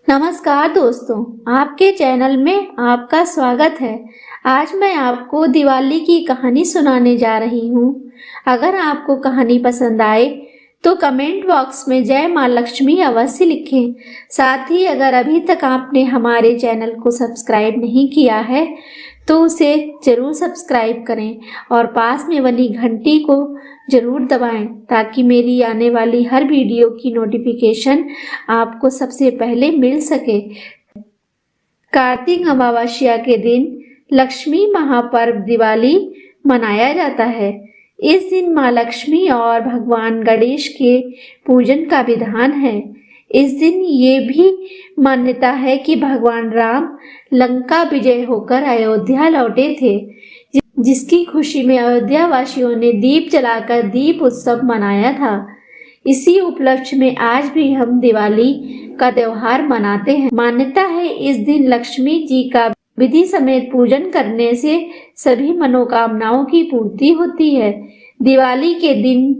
नमस्कार दोस्तों, आपके चैनल में आपका स्वागत है। आज मैं आपको दिवाली की कहानी सुनाने जा रही हूँ। अगर आपको कहानी पसंद आए तो कमेंट बॉक्स में जय माँ लक्ष्मी अवश्य लिखें। साथ ही अगर अभी तक आपने हमारे चैनल को सब्सक्राइब नहीं किया है तो उसे जरूर सब्सक्राइब करें और पास में बनी घंटी को जरूर दबाएं ताकि मेरी आने वाली हर वीडियो की नोटिफिकेशन आपको सबसे पहले मिल सके। कार्तिक अमावस्या के दिन लक्ष्मी महापर्व दिवाली मनाया जाता है। इस दिन माँ लक्ष्मी और भगवान गणेश के पूजन का विधान है। इस दिन ये भी मान्यता है कि भगवान राम लंका विजय होकर अयोध्या लौटे थे, जिसकी खुशी में अयोध्या वासियों ने दीप जलाकर दीप उत्सव मनाया था। इसी उपलक्ष्य में आज भी हम दिवाली का त्योहार मनाते हैं। मान्यता है इस दिन लक्ष्मी जी का विधि समेत पूजन करने से सभी मनोकामनाओं की पूर्ति होती है। दिवाली के दिन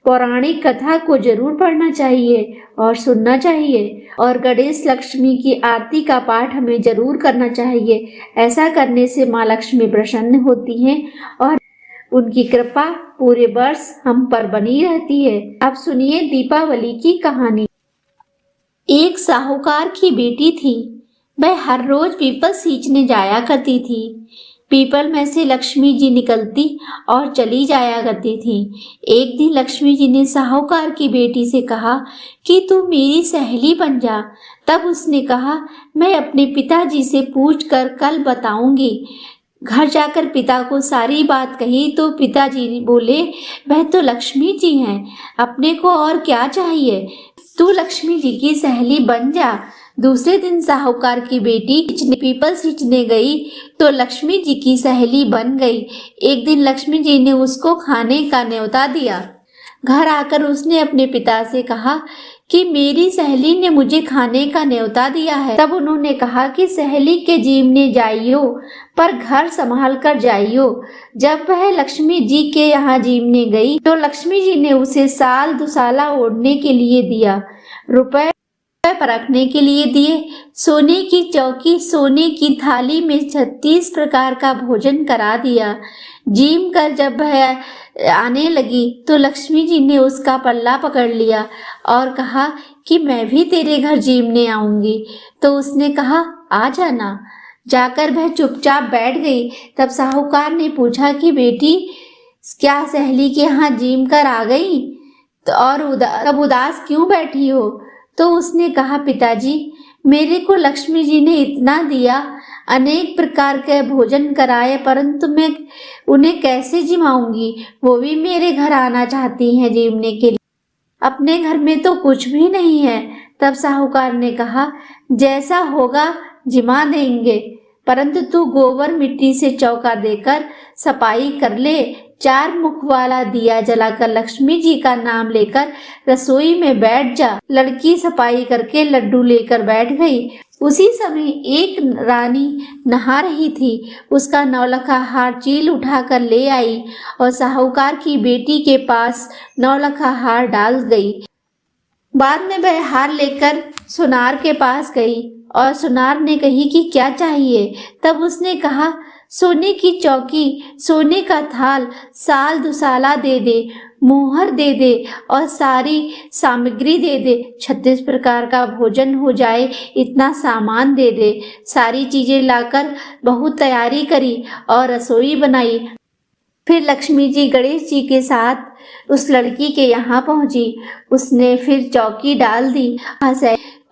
पौराणिक कथा को जरूर पढ़ना चाहिए और सुनना चाहिए और गणेश लक्ष्मी की आरती का पाठ हमें जरूर करना चाहिए। ऐसा करने से माँ लक्ष्मी प्रसन्न होती हैं और उनकी कृपा पूरे वर्ष हम पर बनी रहती है। अब सुनिए दीपावली की कहानी। एक साहूकार की बेटी थी। वह हर रोज पीपल सींचने जाया करती थी। पीपल में से लक्ष्मी जी निकलती और चली जाया करती थी। एक दिन लक्ष्मी जी ने साहूकार की बेटी से कहा कि तू मेरी सहेली बन जा। तब उसने कहा, मैं अपने पिताजी से पूछकर कल बताऊंगी। घर जाकर पिता को सारी बात कही तो पिताजी बोले, वह तो लक्ष्मी जी हैं, अपने को और क्या चाहिए, तू लक्ष्मी जी की सहेली बन जा। दूसरे दिन साहूकार की बेटी पीपल सींचने गई तो लक्ष्मी जी की सहेली बन गई। एक दिन लक्ष्मी जी ने उसको खाने का न्योता दिया। घर आकर उसने अपने पिता से कहा कि मेरी सहेली ने मुझे खाने का न्योता दिया है। तब उन्होंने कहा कि सहेली के जीमने जाइयो पर घर संभाल कर जाइयो। जब वह लक्ष्मी जी के यहाँ जीमने गई तो लक्ष्मी जी ने उसे साल दुसाला ओढ़ने के लिए दिया, रुपए परखने के लिए दिए, सोने की चौकी, सोने की थाली में 36 प्रकार का भोजन करा दिया। जीम कर जब वह आने लगी तो लक्ष्मी जी ने उसका पल्ला पकड़ लिया और कहा कि मैं भी तेरे घर जीमने आऊंगी। तो उसने कहा, आ जाना। जाकर वह चुपचाप बैठ गई। तब साहूकार ने पूछा कि बेटी, क्या सहेली के यहाँ जीम कर आ गई तो और तब उदास क्यों बैठी हो? तो उसने कहा, पिताजी, मेरे को लक्ष्मी जी ने इतना दिया, अनेक प्रकार के भोजन कराए, परंतु मैं उन्हें कैसे जिमाऊंगी? वो भी मेरे घर आना चाहती हैं जीवने के लिए, अपने घर में तो कुछ भी नहीं है। तब साहूकार ने कहा, जैसा होगा जिमा देंगे, परंतु तू गोबर मिट्टी से चौका देकर सफाई कर ले। 4 मुख वाला दिया जलाकर लक्ष्मी जी का नाम लेकर रसोई में बैठ जा। लड़की सफाई करके लड्डू लेकर बैठ गई। उसी समय एक रानी नहा रही थी। उसका नौलखा हार चील उठाकर ले आई और साहूकार की बेटी के पास नौलखा हार डाल गई। बाद में वह हार लेकर सुनार के पास गई और सुनार ने कही कि क्या चाहिए? तब उसने कहा, सोने की चौकी, सोने का थाल, साल दुसाला दे दे, मोहर दे दे और सारी सामग्री दे दे। 36 प्रकार का भोजन हो जाए इतना सामान दे दे। सारी चीजें लाकर बहुत तैयारी करी और रसोई बनाई। फिर लक्ष्मी जी गणेश जी के साथ उस लड़की के यहाँ पहुंची। उसने फिर चौकी डाल दी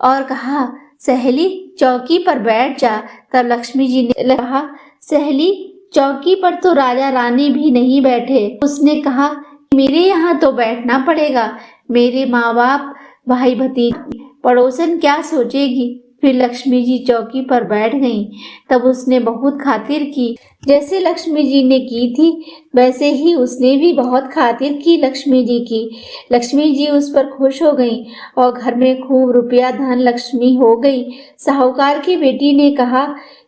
और कहा, सहेली चौकी पर बैठ जा। तब लक्ष्मी जी ने कहा, सहेली चौकी पर तो राजा रानी भी नहीं बैठे। उसने कहा, मेरे यहाँ तो बैठना पड़ेगा, मेरे माँ बाप, भाई भतीजी, पड़ोसन क्या सोचेगी? फिर लक्ष्मी जी चौकी पर बैठ गईं। तब उसने बहुत खातिर की। जैसे लक्ष्मी जी ने की थी वैसे ही उसने भी बहुत खातिर की लक्ष्मी जी की। लक्ष्मी जी उस पर खुश हो गईं और घर में खूब रुपया धन लक्ष्मी हो गई। साहूकार की बेटी ने कहा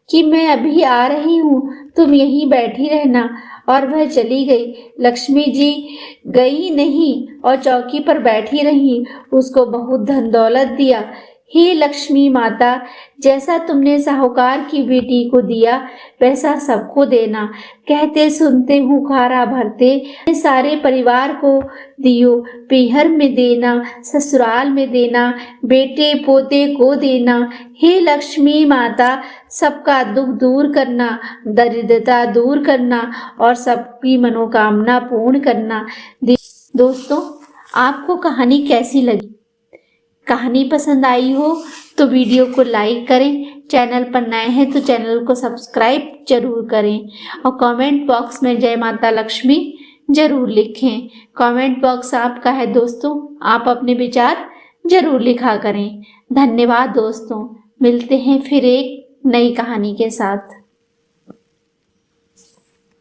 कि मैं अभी आ रही हूँ, तुम यहीं बैठी रहना, और वह चली गई। लक्ष्मी जी गई नहीं और चौकी पर बैठी रही। उसको बहुत धन दौलत दिया। हे लक्ष्मी माता, जैसा तुमने साहूकार की बेटी को दिया वैसा सबको देना। कहते सुनते हूँ खारा भरते, सारे परिवार को दियो। पीहर में देना, ससुराल में देना, बेटे पोते को देना। हे लक्ष्मी माता, सबका दुख दूर करना, दरिद्रता दूर करना और सबकी मनोकामना पूर्ण करना। दोस्तों, आपको कहानी कैसी लगी? कहानी पसंद आई हो तो वीडियो को लाइक करें, चैनल पर नए हैं तो चैनल को सब्सक्राइब जरूर करें और कमेंट बॉक्स में जय माता लक्ष्मी जरूर लिखें। कमेंट बॉक्स आपका है दोस्तों, आप अपने विचार जरूर लिखा करें। धन्यवाद दोस्तों, मिलते हैं फिर एक नई कहानी के साथ।